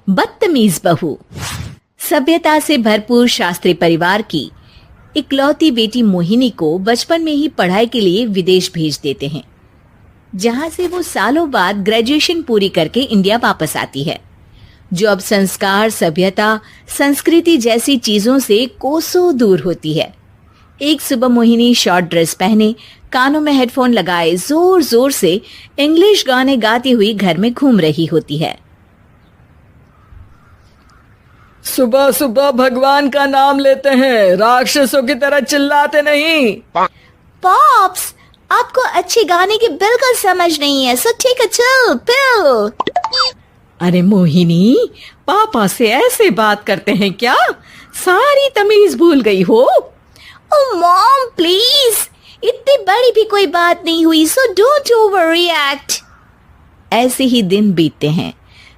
बदतमीज बहू। सभ्यता से भरपूर शास्त्री परिवार की इकलौती बेटी मोहिनी को बचपन में ही पढ़ाई के लिए विदेश भेज देते हैं, जहां से वो सालों बाद ग्रेजुएशन पूरी करके इंडिया वापस आती है, जो अब संस्कार, सभ्यता, संस्कृति जैसी चीजों से कोसों दूर होती है। एक सुबह मोहिनी शॉर्ट ड्रेस पहने, कानों में हेडफोन लगाए जोर जोर से इंग्लिश गाने गाती हुई घर में घूम रही होती है। सुबह सुबह भगवान का नाम लेते हैं, राक्षसों की तरह चिल्लाते नहीं। पॉप्स, आपको अच्छे गाने की बिल्कुल समझ नहीं है, सो ठीक है, चिल पिल। अरे मोहिनी, पापा से ऐसे बात करते हैं क्या? सारी तमीज भूल गई हो। ओह मॉम प्लीज, इतनी बड़ी भी कोई बात नहीं हुई, सो डोंट ओवर रिएक्ट। ऐसे ही दिन बीतते हैं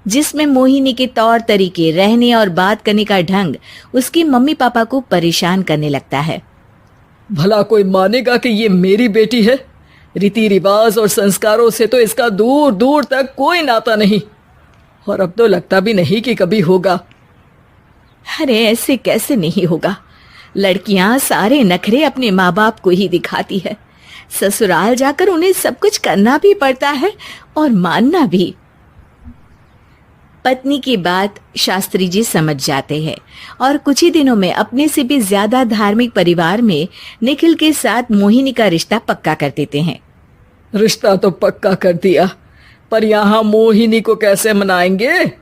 जिसमें मोहिनी के तौर तरीके, रहने और बात करने का ढंग उसकी मम्मी पापा को परेशान करने लगता है। भला कोई मानेगा कि ये मेरी बेटी है? रीति रिवाज और संस्कारों से तो इसका दूर दूर तक कोई नाता नहीं, और अब तो लगता भी नहीं कि कभी होगा। अरे ऐसे कैसे नहीं होगा? लड़कियां सारे नखरे अपने माँ बाप को ही दिखाती है। ससुराल जाकर उन्हें सब कुछ करना भी पड़ता है और मानना भी। पत्नी की बात शास्त्री जी समझ जाते हैं और कुछ ही दिनों में अपने से भी ज्यादा धार्मिक परिवार में निखिल के साथ मोहिनी का रिश्ता पक्का कर देते हैं। रिश्ता तो पक्का कर दिया, पर यहाँ मोहिनी को कैसे मनाएंगे?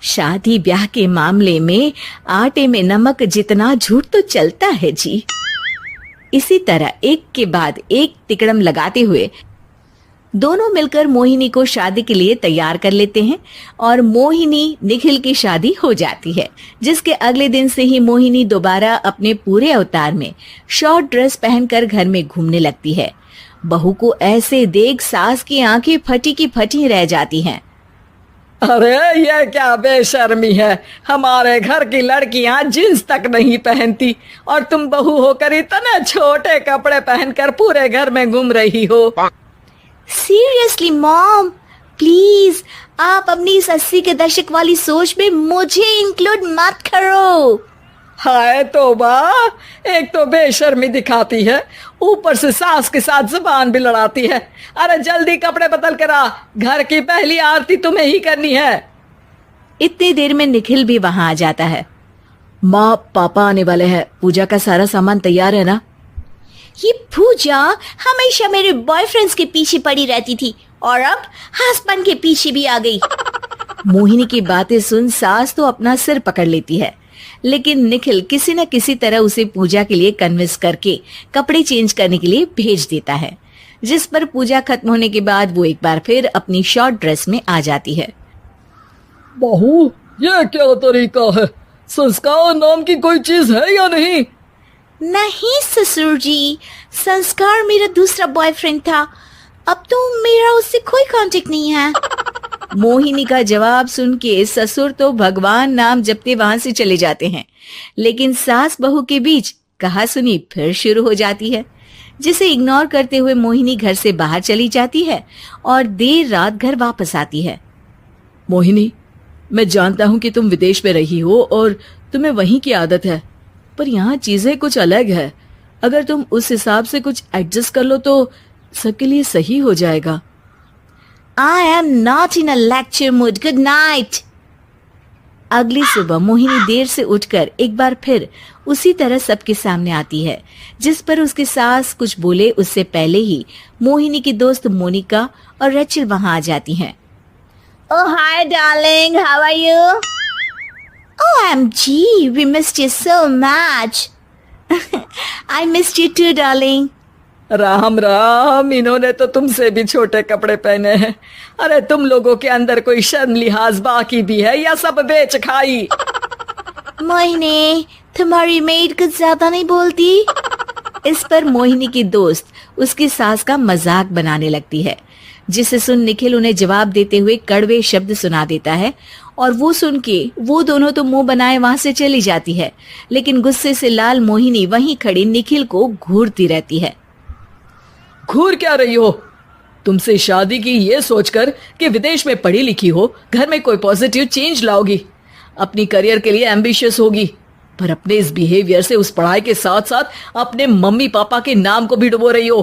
शादी ब्याह के मामले में आटे में नमक जितना झूठ तो चलता है जी। इसी तरह एक के बाद एक तिकड़म लगाते हुए दोनों मिलकर मोहिनी को शादी के लिए तैयार कर लेते हैं और मोहिनी निखिल की शादी हो जाती है, जिसके अगले दिन से ही मोहिनी दोबारा अपने पूरे अवतार में शॉर्ट ड्रेस पहनकर घर में घूमने लगती है। बहू को ऐसे देख सास की आंखें फटी की फटी रह जाती हैं। अरे ये क्या बेशर्मी है, हमारे घर की लड़कियां जींस तक नहीं पहनती और तुम बहू होकर इतने छोटे कपड़े पहनकर पूरे घर में घूम रही हो। सीरियसली मॉम, प्लीज आप अपनी इस 80 के दशक वाली सोच में मुझे इंक्लूड मत करो। हाय तौबा, एक तो बेशर्मी दिखाती है, ऊपर से सास के साथ जुबान भी लड़ाती है। अरे जल्दी कपड़े बदल कर आ, घर की पहली आरती तुम्हें ही करनी है। इतनी देर में निखिल भी वहां आ जाता है। माँ, पापा आने वाले हैं, पूजा का सारा सामान तैयार है ना? ये पूजा हमेशा मेरे बॉयफ्रेंड्स के पीछे पड़ी रहती थी और अब हस्बैंड के पीछे भी आ गई। मोहिनी की बातें सुन सास तो अपना सिर पकड़ लेती है, लेकिन निखिल किसी न किसी तरह उसे पूजा के लिए कन्विंस करके कपड़े चेंज करने के लिए भेज देता है, जिस पर पूजा खत्म होने के बाद वो एक बार फिर अपनी शॉर्ट ड्रेस में आ जाती है। बहू, ये क्या तरीका है? संस्कार नाम की कोई चीज है या नहीं? नहीं ससुर जी, संस्कार मेरा दूसरा बॉयफ्रेंड था, अब तो मेरा उससे कोई कांटेक्ट नहीं है। मोहिनी का जवाब सुन के ससुर तो भगवान नाम जपते वहां से चले जाते हैं, लेकिन सास बहू के बीच कहासुनी फिर शुरू हो जाती है, जिसे इग्नोर करते हुए मोहिनी घर से बाहर चली जाती है और देर रात घर वापस आती है। मोहिनी, मैं जानता हूँ कि तुम विदेश में रही हो और तुम्हें वहीं की आदत है, पर यहाँ चीजें कुछ अलग है। अगर तुम उस हिसाब से कुछ एडजस्ट कर लो तो सबके लिए सही हो जाएगा। I am not in a lecture mood. Good night. अगली सुबह मोहिनी देर से उठकर एक बार फिर उसी तरह सबके सामने आती है, जिस पर उसकी सास कुछ बोले उससे पहले ही मोहिनी की दोस्त मोनिका और रचिल वहां आ जाती हैं। Oh hi darling, how are you? OMG, we missed you so much. I missed you too darling. Ram Ram, इन्होंने तो तुमसे भी छोटे कपड़े पहने हैं। अरे तुम लोगों के अंदर कोई शर्म लिहाज बाकी भी है या सब बेच खाई? मोहिनी, तुम्हारी मेड कुछ ज्यादा नहीं बोलती? इस पर मोहिनी की दोस्त उसकी सास का मजाक बनाने लगती है, जिसे सुन निखिल उन्हें जवाब देते हुए कड़वे शब्द सुना देता है और वो सुन के वो दोनों तो मुंह बनाए वहां से चली जाती है, लेकिन गुस्से से लाल मोहिनी वहीं खड़ी निखिल को घूरती रहती है। घूर क्या रही हो? तुमसे शादी की ये सोचकर कि विदेश में पढ़ी लिखी हो, घर में कोई पॉजिटिव चेंज लाओगी, अपनी करियर के लिए एम्बिशियस होगी, पर अपने इस बिहेवियर से उस पढ़ाई के साथ साथ अपने मम्मी पापा के नाम को भी डुबो रही हो।